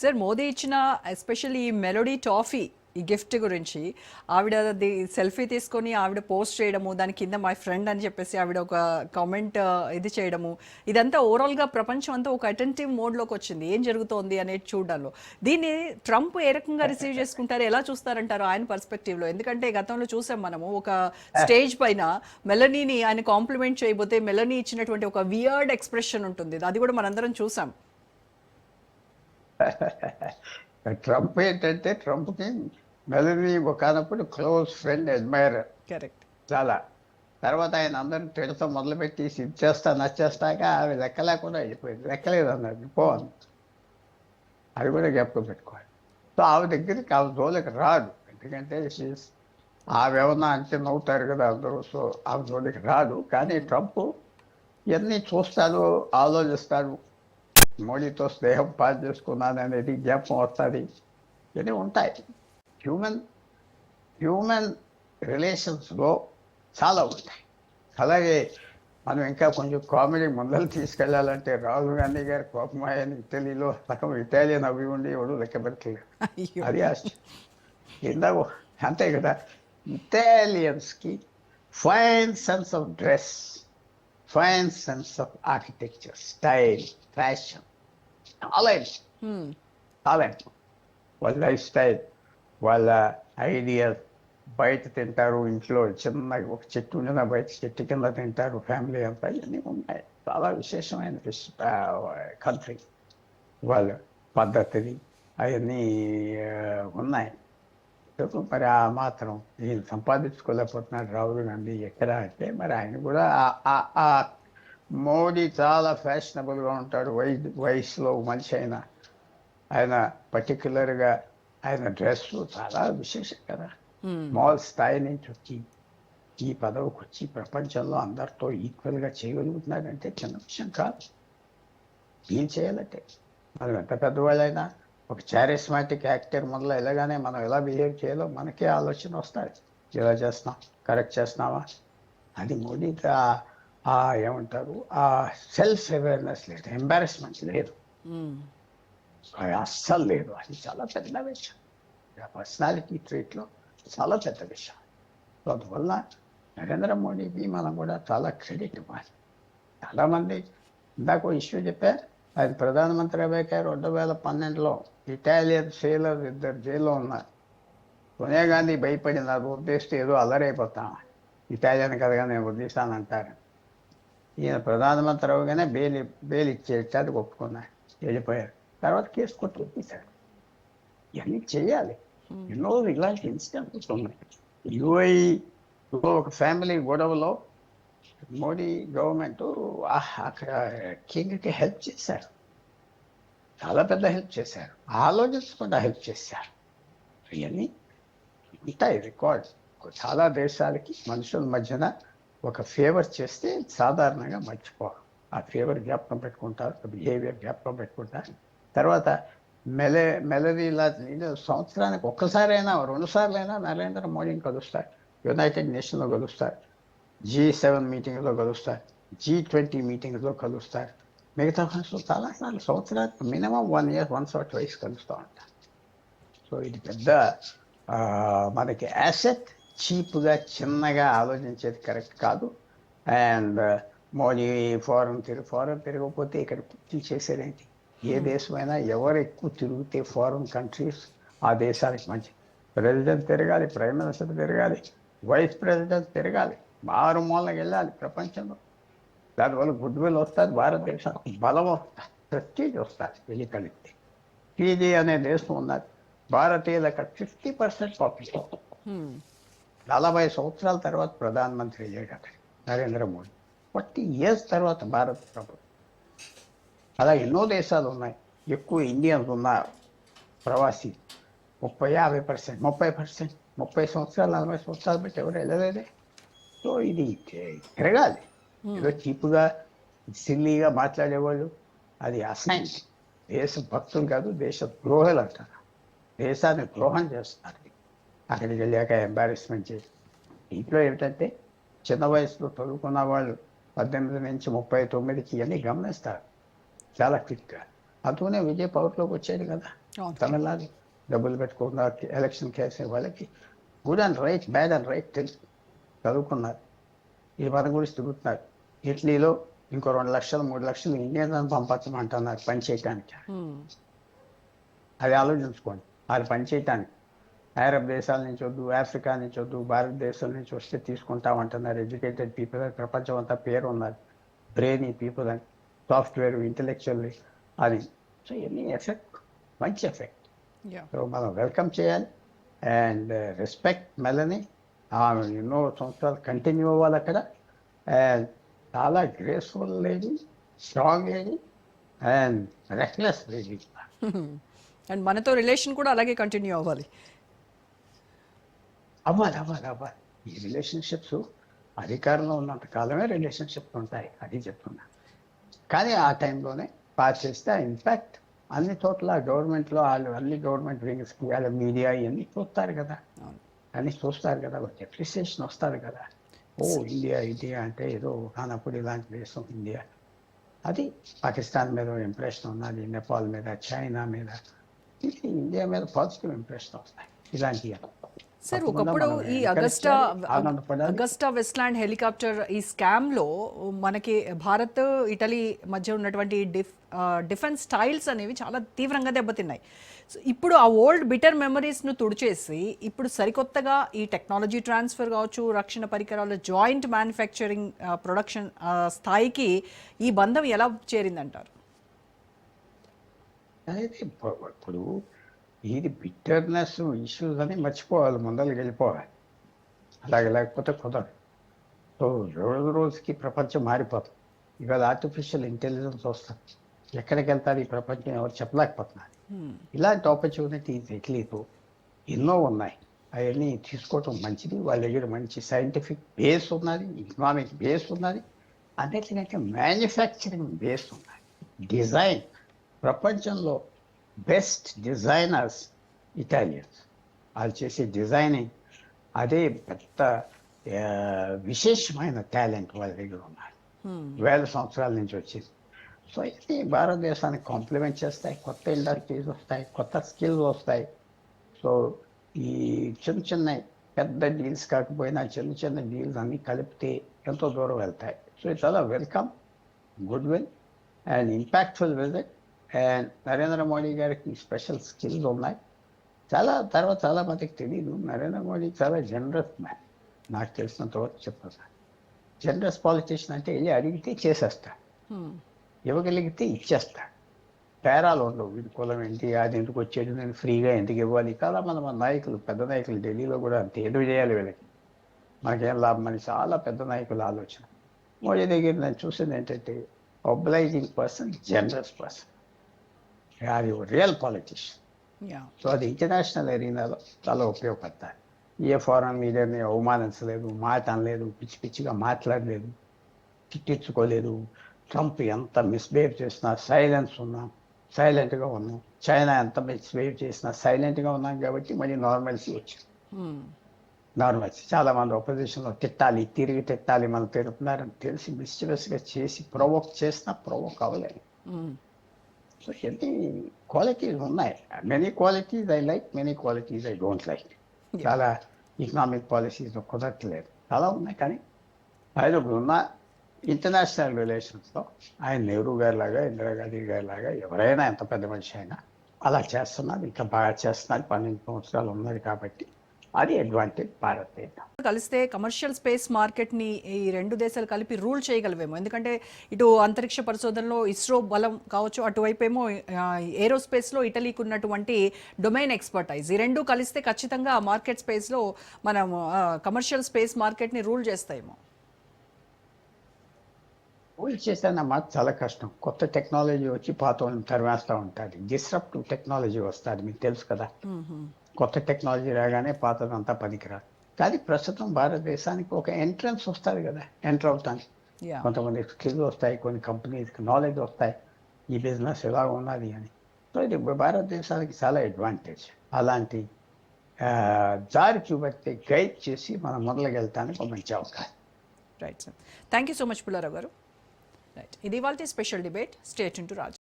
Sir Modi ఇచ్చిన especially ఈ melody toffee ఈ గిఫ్ట్ గురించి ఆవిడ అది సెల్ఫీ తీసుకొని ఆవిడ పోస్ట్ చేయడము దాని కింద మై ఫ్రెండ్ అని చెప్పేసి ఆవిడ ఒక కామెంట్ ఇది చేయడము ఇదంతా ఓవరాల్గా ప్రపంచం అంతా ఒక అటెంటివ్ మోడ్లోకి వచ్చింది ఏం జరుగుతోంది అనేది చూడడంలో. దీన్ని ట్రంప్ ఏ రకంగా రిసీవ్ చేసుకుంటారు, ఎలా చూస్తారంటారు ఆయన పర్స్పెక్టివ్లో? ఎందుకంటే గతంలో చూసాం మనము ఒక స్టేజ్ పైన మెలనీని ఆయన కాంప్లిమెంట్ చేయబోతే మెలనీ ఇచ్చినటువంటి ఒక వియర్డ్ ఎక్స్ప్రెషన్ ఉంటుంది, అది కూడా మనందరం చూసాం. ట్రంప్ ఏంటంటే ట్రంప్కి మెలనీ ఒకనప్పుడు క్లోజ్ ఫ్రెండ్ అడ్మైరర్ కరెక్ట్. చాలా. తర్వాత ఆయన అందరిని తిడతా మొదలుపెట్టి ఇది చేస్తా నచ్చేస్తాక ఆమె లెక్క లేకుండా వెళ్ళిపోయింది. లెక్కలేదు అన్నది పోవాలి, అది కూడా జ్ఞాపకం పెట్టుకోవాలి. సో ఆమె దగ్గరికి ఆమె జోలికి రాదు, ఎందుకంటే ఆమె ఏమన్నా అంటే నవ్వుతారు కదా అందరూ. సో ఆమె జోలికి రాదు. కానీ ట్రంప్ ఇవన్నీ చూస్తాడు, ఆలోచిస్తాడు. మోడీతో స్నేహం పాస్ చేసుకున్నాను అనేది జ్ఞాపకం వస్తుంది. ఇవన్నీ ఉంటాయి. హ్యూమన్ రిలేషన్స్లో చాలా ఉంటాయి. అలాగే మనం ఇంకా కొంచెం కామెడీ ముందలు తీసుకెళ్లాలంటే రాహుల్ గాంధీ గారి కోపమాయని ఇటలీలో సగం ఇటాలియన్ అవి ఉండి ఎవడు లెక్క పెట్టలేదు. అది ఇందాక అంతే కదా. ఇటాలియన్స్కి fine sense of dress, fine sense of architecture, style, fashion చాలా వాళ్ళ లైఫ్ స్టైల్, వాళ్ళ ఐడియాస్. బయట తింటారు, ఇంట్లో చిన్న ఒక చెట్టు ఉండిన బయట చెట్టు కింద తింటారు, ఫ్యామిలీ అంతా. ఇవన్నీ ఉన్నాయి. చాలా విశేషమైన కంట్రీ. వాళ్ళ పద్ధతిని అవన్నీ ఉన్నాయి. మరి ఆ మాత్రం ఈయన సంపాదించుకోలేకపోతున్నాడు రాహుల్ గాంధీ ఎక్కడ అంటే, మరి ఆయన కూడా మోడీ చాలా ఫ్యాషనబుల్గా ఉంటాడు. వయసులో మనిషి అయినా ఆయన పర్టికులర్గా ఆయన డ్రెస్ చాలా విశేషం కదా. మాల్ స్థాయి నుంచి వచ్చి ఈ పదవికి వచ్చి ప్రపంచంలో అందరితో ఈక్వల్గా చేయగలుగుతున్నాడంటే చిన్న విషయం కాదు. ఏం చేయాలంటే మనం ఎంత పెద్దవాళ్ళైనా ఒక చారిస్మాటిక్ యాక్టర్ మొదలు ఎలాగానే మనం ఎలా బిహేవ్ చేయాలో మనకే ఆలోచన వస్తుంది. ఎలా చేస్తున్నాం, కరెక్ట్ చేస్తున్నావా అది. మోడీకి ఏమంటారు ఆ సెల్ఫ్ అవేర్నెస్ లేదు, ఎంబారస్మెంట్ లేదు, అస్సలు లేదు. అది చాలా పెద్ద విషయం. పర్సనాలిటీ ట్రీట్లో చాలా పెద్ద విషయం. సో అందువల్ల నరేంద్ర మోడీకి మనం కూడా చాలా క్రెడిట్ ఇవ్వాలి. చాలామంది ఇందాక ఇష్యూ చెప్పారు, ఆయన ప్రధానమంత్రి అయ్యాక 2012లో ఇటాలియన్ సేలర్ ఇద్దరు జైల్లో ఉన్నారు. సోనియా గాంధీ భయపడింది, అది ఉద్దేశిస్తే ఏదో అల్లరైపోతాం, ఇటాలియన్ కదగా నేను వదిలేస్తానంటారు. ఈయన ప్రధానమంత్రి అవగానే బెయిల్ ఇచ్చేది ఒప్పుకున్నారు, వెళ్ళిపోయారు. తర్వాత కేసు కొట్టుకొచ్చేసాడు. ఇవన్నీ చేయాలి. ఎన్నో ఇలాంటి ఇన్సిడెంట్స్ ఉన్నాయి. యుఐలో ఒక ఫ్యామిలీ గొడవలో మోడీ గవర్నమెంట్ అక్కడ కింగ్కి హెల్ప్ చేశారు, చాలా పెద్ద హెల్ప్ చేశారు, ఆలోచించకుండా హెల్ప్ చేశారు. ఇవన్నీ ఉంటాయి రికార్డ్స్. చాలా దేశాలకి మనుషుల మధ్యన ఒక ఫేవర్ చేస్తే సాధారణంగా మర్చిపోరు. ఆ ఫేవర్ జ్ఞాపకం పెట్టుకుంటారు, బిహేవియర్ జ్ఞాపకం పెట్టుకుంటారు. తర్వాత మెలరీలా సంవత్సరానికి ఒక్కసారైనా 2 సార్లైనా నరేంద్ర మోడీని కలుస్తారు. యునైటెడ్ నేషన్లో కలుస్తారు, G7 మీటింగ్లో కలుస్తారు, G20 మీటింగ్లో కలుస్తారు. మిగతా భాషలో చాలా సార్లు సంవత్సరానికి minimum 1 year once or twice కలుస్తూ ఉంటారు. సో ఇది పెద్ద మనకి యాసెట్. చీప్గా చిన్నగా ఆలోచించేది కరెక్ట్ కాదు. అండ్ మోడీ ఫారెన్ తిరగకపోతే ఇక్కడ చేసేదేంటి? ఏ దేశమైనా ఎవరు ఎక్కువ తిరిగితే ఫారెన్ కంట్రీస్ ఆ దేశానికి మంచిది. ప్రెసిడెంట్ తిరగాలి, ప్రైమ్ మినిస్టర్ తిరగాలి, వైస్ ప్రెసిడెంట్ తిరగాలి, మారుమూలకి వెళ్ళాలి ప్రపంచంలో. దానివల్ల గుడ్ విల్ వస్తుంది, భారతదేశానికి బలం వస్తుంది, ప్రెస్టీజ్ వస్తుంది. వెళ్ళి కలిగితే ఫీజీ అనే దేశం ఉన్నది, భారతీయులకు 50% పాపులేషన్. 40 సంవత్సరాల తర్వాత ప్రధానమంత్రి అయ్యాడు నరేంద్ర మోడీ. 40 years తర్వాత భారత ప్రభుత్వం. అలా ఎన్నో దేశాలు ఉన్నాయి. ఎక్కువ ఇండియన్స్ ఉన్నారు ప్రవాసీ, 30-50%, 30%, 30 సంవత్సరాలు 40 సంవత్సరాలు పెట్టి ఎవరు వెళ్ళలేదే. సో ఇది తిరగాలి. ఏదో చీపుగా సిల్లీగా మాట్లాడేవాళ్ళు అది అసైన్. దేశ భక్తులు కాదు, దేశ ద్రోహులు అంటారు. దేశాన్ని ద్రోహం చేస్తున్నారు అక్కడికి వెళ్ళాక, ఎంబారెస్మెంట్ చేసి. ఇంట్లో ఏమిటంటే చిన్న వయసులో చదువుకున్న వాళ్ళు 18 నుంచి 39కి ఇవన్నీ గమనిస్తారు చాలా క్విక్గా. అతనే విజయ్ పవర్లోకి వచ్చాడు కదా అవును. తమిళనాడు. డబ్బులు పెట్టుకున్న ఎలక్షన్ కేసు వాళ్ళకి good and right, bad and right తెలుసు, చదువుకున్నారు. ఈ మన గురించి తిరుగుతున్నారు. ఇటలీలో ఇంకో 2 లక్షలు 3 లక్షలు ఇండియన్ పంపించమంటున్నారు పని చేయటానికి. అది ఆలోచించుకోండి. వాళ్ళు పని చేయటానికి అరబ్ దేశాల నుంచి వద్దు, ఆఫ్రికా నుంచి వద్దు, భారతదేశం నుంచి వస్తే తీసుకుంటామంటున్నారు. ఎడ్యుకేటెడ్ పీపుల్ అని ప్రపంచం అంతా పేరు ఉన్నారు. బ్రెయిన్ పీపుల్ అని, సాఫ్ట్వేర్, ఇంటలెక్చువల్ అని. సో ఇవన్నీ ఎఫెక్ట్, మంచి ఎఫెక్ట్. సో మనం వెల్కమ్ చేయాలి అండ్ రెస్పెక్ట్ మెలని. ఎన్నో సంవత్సరాలు కంటిన్యూ అవ్వాలి అక్కడ. అండ్ చాలా graceful lady, strong lady and reckless lady. And మనతో రిలేషన్ కూడా అలాగే కంటిన్యూ అవ్వాలి. అవ్వాలి అవ్వాలి అవ్వాలి. ఈ రిలేషన్షిప్స్ అధికారంలో ఉన్నంత కాలమే రిలేషన్షిప్స్ ఉంటాయి, అది చెప్తున్నా. కానీ ఆ టైంలోనే పాస్ చేస్తే ఇన్ఫ్యాక్ట్ అన్ని చోట్ల గవర్నమెంట్లో వాళ్ళు అన్ని గవర్నమెంట్ వింగ్స్కి వాళ్ళ మీడియా ఇవన్నీ చూస్తారు కదా, అన్నీ చూస్తారు కదా, అప్రిసియేషన్ వస్తారు కదా. ఓ ఇండియా అంటే ఏదో కానప్పుడు ఇలాంటి దేశం ఇండియా. అది పాకిస్తాన్ మీద ఇంప్రెషన్ ఉన్నది, నేపాల్ మీద, చైనా మీద, ఇండియా మీద పాజిటివ్ ఇంప్రెషన్ వస్తాయి ఇలాంటివి. సార్, ఒకప్పుడు ఈ అగస్టా వెస్ట్లాండ్ హెలికాప్టర్ ఈ స్కామ్లో మనకి భారత్ ఇటలీ మధ్య ఉన్నటువంటి డిఫెన్స్ స్టైల్స్ అనేవి చాలా తీవ్రంగా దెబ్బతిన్నాయి. సో ఇప్పుడు ఆ ఓల్డ్ బిటర్ మెమరీస్ను తుడిచేసి ఇప్పుడు సరికొత్తగా ఈ టెక్నాలజీ ట్రాన్స్ఫర్ కావచ్చు, రక్షణ పరికరాల జాయింట్ మ్యానుఫ్యాక్చరింగ్ ప్రొడక్షన్ స్థాయికి ఈ బంధం ఎలా చేరిందంటారు? ఇప్పుడు ఇది బిట్టర్నెస్ ఇష్యూస్ అని మర్చిపోవాలి, ముందరికి వెళ్ళిపోవాలి. అలాగే లేకపోతే కుదరదు. సో రోజుకి ప్రపంచం మారిపోతుంది. ఇవాళ ఆర్టిఫిషియల్ ఇంటెలిజెన్స్ వస్తుంది. ఎక్కడికి వెళ్తారు ఈ ప్రపంచం ఎవరు చెప్పలేకపోతున్నారు. ఇలాంటి ఆపర్చునిటీస్ ఇటలీతో ఎన్నో ఉన్నాయి. అవన్నీ తీసుకోవటం మంచిది. వాళ్ళ దగ్గర మంచి సైంటిఫిక్ బేస్ ఉన్నది, ఎకనామిక్ బేస్ ఉన్నది, అన్నిటికంటే మ్యానుఫ్యాక్చరింగ్ బేస్ ఉన్నది. డిజైన్, ప్రపంచంలో బెస్ట్ డిజైనర్స్ ఇటాలియన్స్. వాళ్ళు చేసే డిజైనింగ్ అదే పెద్ద విశేషమైన టాలెంట్ వాళ్ళ దగ్గర ఉన్నారు. వేల సంవత్సరాల నుంచి వచ్చింది. సో ఇది భారతదేశానికి కాంప్లిమెంట్ చేస్తాయి. కొత్త ఇండస్ట్రీస్ వస్తాయి, కొత్త స్కిల్స్ వస్తాయి. సో ఈ చిన్న పెద్ద డీల్స్ కాకపోయినా చిన్న డీల్స్ అన్నీ కలిపితే ఎంతో దూరం వెళ్తాయి. సో ఇది చాలా welcome, good will and impactful visit. And Narendra Modi గారికి స్పెషల్ స్కిల్స్ ఉన్నాయి. చాలా మందికి తెలియదు, నరేంద్ర మోడీ చాలా జనరస్ మ్యాన్. నాకు తెలిసినంత వరకు చెప్తాను. జనరస్ పాలిటిషియన్ అంటే వెళ్ళి అడిగితే చేసేస్తా, ఇవ్వగలిగితే ఇచ్చేస్తా. పేరాలు ఉండవు. వీడి కులం ఏంటి, అది ఎందుకు వచ్చేది, నేను ఫ్రీగా ఎందుకు ఇవ్వాలి. చాలామంది మన నాయకులు, పెద్ద నాయకులు ఢిల్లీలో కూడా అంతే, ఎందుకు చేయాలి వీళ్ళకి, మనకేం లాభం అని చాలా పెద్ద నాయకుల ఆలోచన. మోడీ దగ్గర నేను చూసింది ఏంటంటే ఒబ్లైజింగ్ పర్సన్, జనరస్ పర్సన్, అది రియల్ పాలిటిషియన్. సో అది ఇంటర్నేషనల్ ఎరీనాలో చాలా ఉపయోగపడతాయి. ఏ ఫారెన్ లీడర్ని అవమానించలేదు, మాట అనలేదు, పిచ్చి పిచ్చిగా మాట్లాడలేదు, తిట్టించుకోలేదు. ట్రంప్ ఎంత మిస్బిహేవ్ చేసినా సైలెంట్గా ఉన్నాం. చైనా ఎంత మిస్బిహేవ్ చేసినా సైలెంట్గా ఉన్నాం. కాబట్టి మళ్ళీ నార్మల్సీ వచ్చింది. నార్మల్సీ. చాలామంది ఒపోజిషన్లో తిరిగి తిట్టాలి, మనం తిరుగుతున్నారని తెలిసి మిస్చివస్గా చేసి ప్రొవోక్ చేసినా ప్రొవోక్ అవ్వలేదు. సో ఎన్ని క్వాలిటీస్ ఉన్నాయి. Many qualities I like, many qualities I don't like. చాలా ఎకనామిక్ పాలసీస్ కుదరట్లేదు, చాలా ఉన్నాయి. కానీ ఆయన ఉన్న ఇంటర్నేషనల్ రిలేషన్స్లో ఆయన నెహ్రూ గారి లాగా, ఇందిరాగాంధీ గారి లాగా ఎవరైనా ఎంత పెద్ద మనిషి అయినా అలా చేస్తున్నారు. ఇంకా బాగా చేస్తున్నారు. 12 సంవత్సరాలు ఉన్నది కాబట్టి అది అడ్వాంటేజ్ భారతదేశం. కలిస్తే కమర్షియల్ స్పేస్ మార్కెట్ని ఈ రెండు దేశాలు కలిపి రూల్ చేయగలవేమో. ఎందుకంటే ఇటు అంతరిక్ష పరిశోధనలో ఇస్రో బలం కావచ్చు, అటువైపు ఏమో ఏరోస్పేస్లో ఇటలీకి ఉన్నటువంటి డొమైన్ ఎక్స్పర్టైజ్. ఈ రెండు కలిస్తే ఖచ్చితంగా మార్కెట్ స్పేస్లో మనం కమర్షియల్ స్పేస్ మార్కెట్ని రూల్ చేస్తాయేమో. రూల్ చేసానమ్మా చాలా కష్టం. కొత్త టెక్నాలజీ వచ్చి పాత తరివేస్తూ ఉంటుంది. డిస్రప్టివ్ టెక్నాలజీ వస్తుంది, మీకు తెలుసు కదా. కొత్త టెక్నాలజీ రాగానే పాతదంతా పనికిరాదు. కానీ ప్రస్తుతం భారతదేశానికి ఒక ఎంట్రన్స్ వస్తుంది కదా, ఎంటర్ అవుతానికి. కొంతమంది స్కిల్స్ వస్తాయి, కొన్ని కంపెనీస్కి నాలెడ్జ్ వస్తాయి, ఈ బిజినెస్ ఎలా ఉన్నది అని. సో ఇది భారతదేశానికి చాలా అడ్వాంటేజ్. అలాంటి దారి చూపెట్టి గైడ్ చేసి మనం మొదలుకి వెళ్తానికి ఒక మంచి అవకాశం. Right sir, thank you so much Pullarao గారు. రైట్, ఇది ఇవాల్టి special debate. Stay tune to Raj.